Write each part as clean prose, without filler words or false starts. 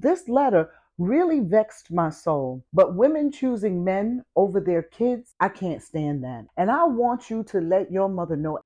This letter really vexed my soul, but women choosing men over their kids, I can't stand that. And I want you to let your mother know.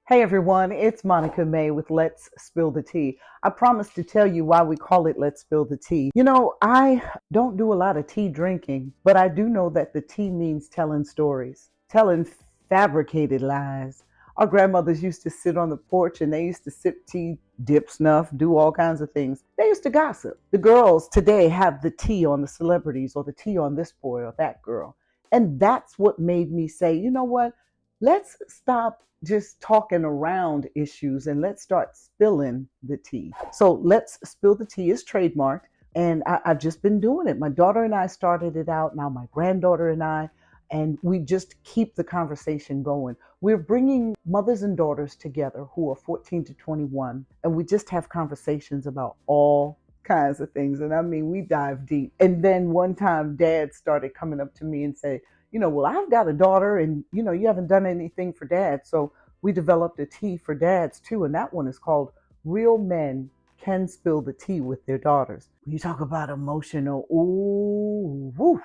Hey everyone, it's Monica May with Let's Spill the Tea. I promised to tell you why we call it Let's Spill the Tea. You know, I don't do a lot of tea drinking, but I do know that the tea means telling stories, telling fabricated lies. Our grandmothers used to sit on the porch and they used to sip tea, dip snuff, do all kinds of things. They used to gossip. The girls today have the tea on the celebrities or the tea on this boy or that girl. And that's what made me say, you know what? Let's stop just talking around issues and let's start spilling the tea. So Let's Spill the Tea is trademarked, and I've just been doing it. My daughter and I started it out, now my granddaughter and I, and we just keep the conversation going. We're bringing mothers and daughters together who are 14 to 21, and we just have conversations about all kinds of things. And I mean, we dive deep. And then one time dad started coming up to me and say, well, I've got a daughter and, you haven't done anything for dad. So we developed a tea for dads too. And that one is called Real Men Can Spill the Tea with Their Daughters. When you talk about emotional, ooh, woof,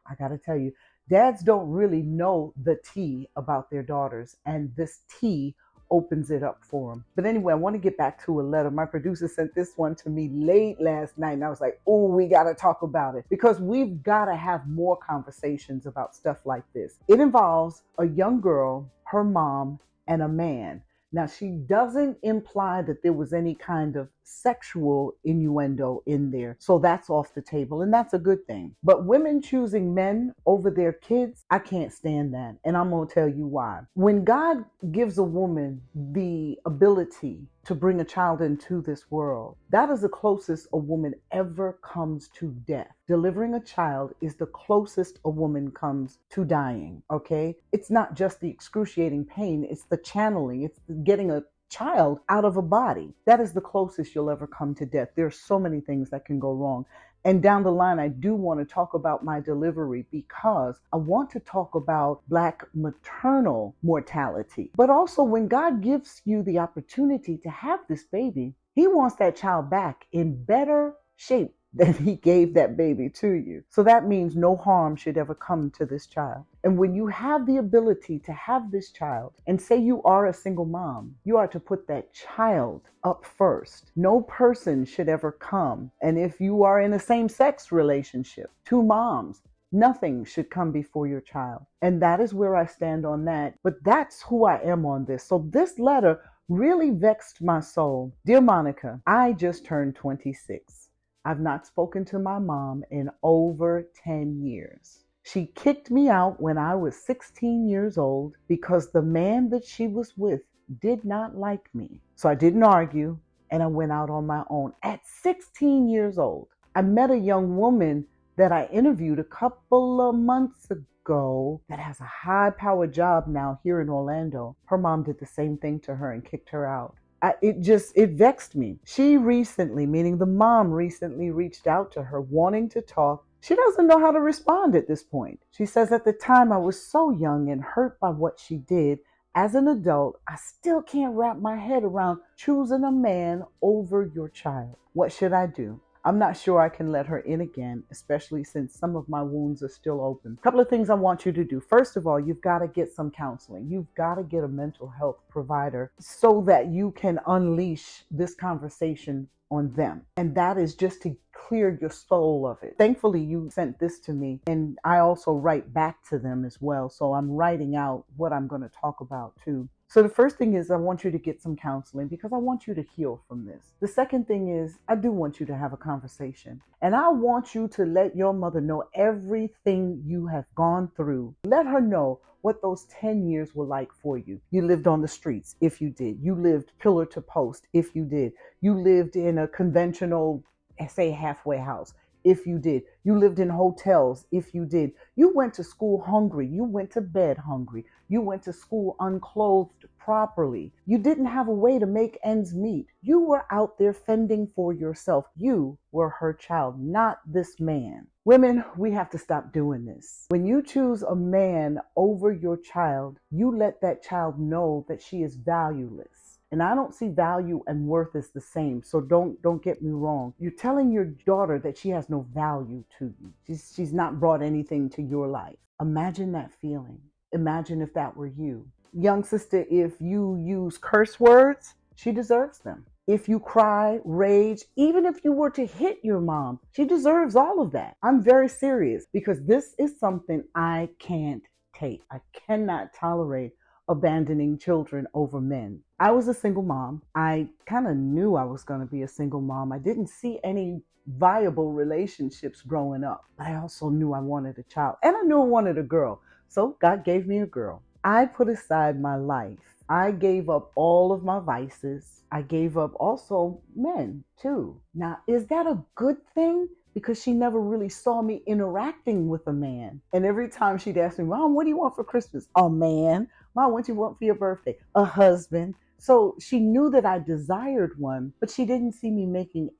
I got to tell you, dads don't really know the tea about their daughters. And this tea opens it up for them. But anyway, I want to get back to a letter. My producer sent this one to me late last night, and I was like, oh, we got to talk about it, because we've got to have more conversations about stuff like this. It involves a young girl, her mom, and a man. Now, she doesn't imply that there was any kind of sexual innuendo in there. So that's off the table, and that's a good thing. But women choosing men over their kids, I can't stand that. And I'm going to tell you why. When God gives a woman the ability to bring a child into this world, that is the closest a woman ever comes to death. Delivering a child is the closest a woman comes to dying, okay? It's not just the excruciating pain, it's the channeling, it's getting a child out of a body. That is the closest you'll ever come to death. There are so many things that can go wrong. And down the line, I do want to talk about my delivery, because I want to talk about Black maternal mortality. But also, when God gives you the opportunity to have this baby, He wants that child back in better shape than He gave that baby to you. So that means no harm should ever come to this child. And when you have the ability to have this child, and say you are a single mom, you are to put that child up first. No person should ever come. And if you are in a same-sex relationship, two moms, nothing should come before your child. And that is where I stand on that. But that's who I am on this. So this letter really vexed my soul. Dear Monica, I just turned 26. I've not spoken to my mom in over 10 years. She kicked me out when I was 16 years old because the man that she was with did not like me. So I didn't argue, and I went out on my own at 16 years old. I met a young woman that I interviewed a couple of months ago that has a high-powered job now here in Orlando. Her mom did the same thing to her and kicked her out. It vexed me. She recently, meaning the mom recently, reached out to her wanting to talk. She doesn't know how to respond at this point. She says, at the time I was so young and hurt by what she did. As an adult, I still can't wrap my head around choosing a man over your child. What should I do? I'm not sure I can let her in again, especially since some of my wounds are still open. A couple of things I want you to do. First of all, you've got to get some counseling. You've got to get a mental health provider so that you can unleash this conversation on them. And that is just to clear your soul of it. Thankfully, you sent this to me, and I also write back to them as well. So I'm writing out what I'm going to talk about too. So the first thing is I want you to get some counseling, because I want you to heal from this. The second thing is I do want you to have a conversation, and I want you to let your mother know everything you have gone through. Let her know what those 10 years were like for you. You lived on the streets, if you did. You lived pillar to post, if you did. You lived in a conventional, say, halfway house, if you did. You lived in hotels, if you did. You went to school hungry. You went to bed hungry. You went to school unclothed properly. You didn't have a way to make ends meet. You were out there fending for yourself. You were her child, not this man. Women, we have to stop doing this. When you choose a man over your child, you let that child know that she is valueless. And I don't see value and worth as the same. So don't get me wrong. You're telling your daughter that she has no value to you. She's not brought anything to your life. Imagine that feeling. Imagine if that were you. Young sister, if you use curse words, she deserves them. If you cry, rage, even if you were to hit your mom, she deserves all of that. I'm very serious because this is something I can't take. I cannot tolerate abandoning children over men. I was a single mom. I kind of knew I was going to be a single mom. I didn't see any viable relationships growing up, but I also knew I wanted a child and I knew I wanted a girl. So God gave me a girl. I put aside my life. I gave up all of my vices. I gave up also men too. Now, is that a good thing? Because she never really saw me interacting with a man. And every time she'd ask me, Mom, what do you want for Christmas? A man. Mom, what do you want for your birthday? A husband. So she knew that I desired one, but she didn't see me making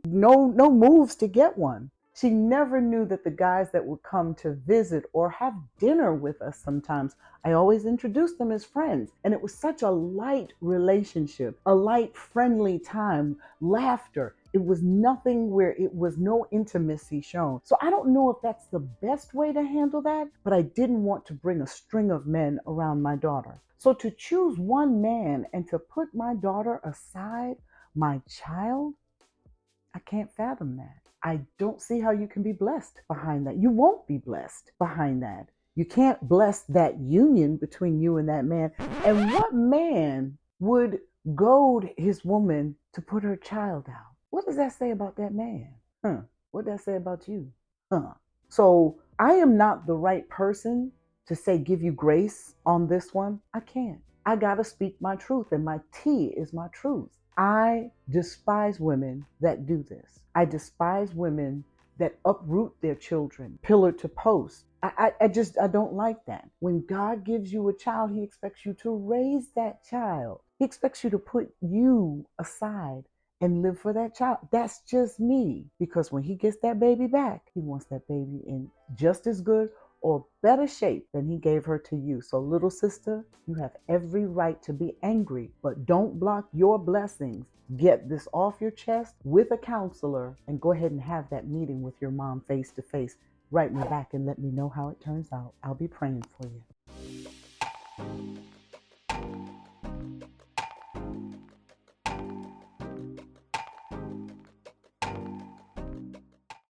no moves to get one. She never knew that the guys that would come to visit or have dinner with us sometimes, I always introduced them as friends. And it was such a light relationship, a light, friendly time, laughter. It was nothing where it was no intimacy shown. So I don't know if that's the best way to handle that, but I didn't want to bring a string of men around my daughter. So to choose one man and to put my daughter aside, my child, I can't fathom that. I don't see how you can be blessed behind that. You won't be blessed behind that. You can't bless that union between you and that man. And what man would goad his woman to put her child out? What does that say about that man? What does that say about you? So I am not the right person to say give you grace on this one. I can't. I gotta speak my truth, and my T is my truth. I despise women that do this. I despise women that uproot their children, pillar to post. I don't like that. When God gives you a child, He expects you to raise that child. He expects you to put you aside and live for that child. That's just me. Because when He gets that baby back, He wants that baby in just as good or better shape than He gave her to you. So little sister, you have every right to be angry, but don't block your blessings. Get this off your chest with a counselor and go ahead and have that meeting with your mom face to face. Write me back and let me know how it turns out. I'll be praying for you.